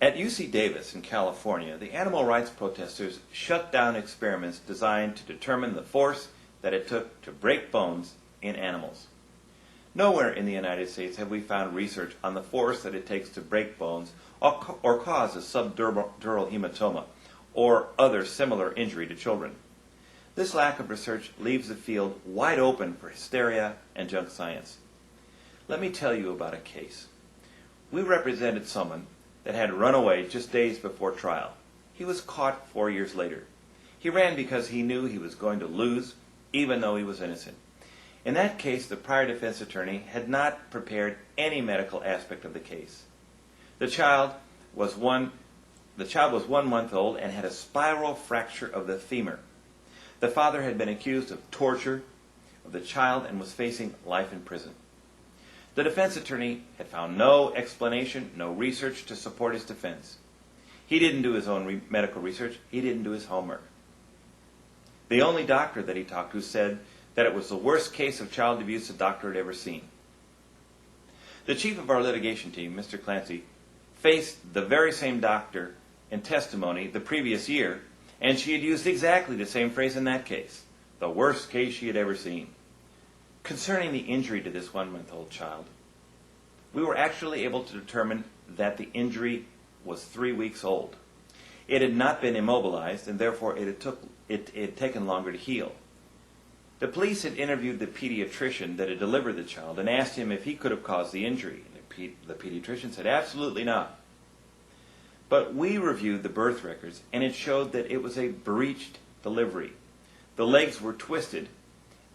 At UC Davis in California, the animal rights protesters shut down experiments designed to determine the force that it took to break bones in animals. Nowhere in the United States have we found research on the force that it takes to break bones or cause a subdural hematoma or other similar injury to children. This lack of research leaves the field wide open for hysteria and junk science. Let me tell you about a case. We represented someone that had run away just days before trial. He was caught 4 years later. He ran because he knew he was going to lose, even though he was innocent. In that case, the prior defense attorney had not prepared any medical aspect of the case. The child was 1 month old and had a spiral fracture of the femur. The father had been accused of torture of the child and was facing life in prison. The defense attorney had found no explanation, no research to support his defense. He didn't do his own medical research. He didn't do his homework. The only doctor that he talked to said that it was the worst case of child abuse the doctor had ever seen. The chief of our litigation team, Mr. Clancy, faced the very same doctor in testimony the previous year, and she had used exactly the same phrase in that case, the worst case she had ever seen. Concerning the injury to this 1 month old child, we were actually able to determine that the injury was 3 weeks old. It had not been immobilized, and therefore it had taken longer to heal. The police had interviewed the pediatrician that had delivered the child and asked him if he could have caused the injury. The pediatrician said absolutely not. But we reviewed the birth records, and it showed that it was a breached delivery. The legs were twisted,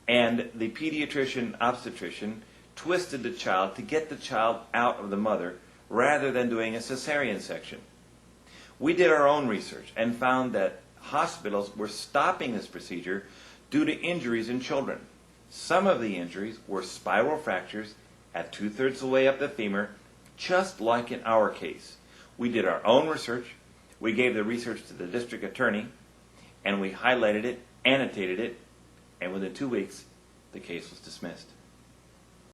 and the obstetrician twisted the child to get the child out of the mother rather than doing a cesarean section. We did our own research and found that hospitals were stopping this procedure due to injuries in children. Some of the injuries were spiral fractures at 2/3 of the way up the femur, just like in our case. We did our own research, we gave the research to the district attorney, and we highlighted it, annotated it, and within 2 weeks, the case was dismissed.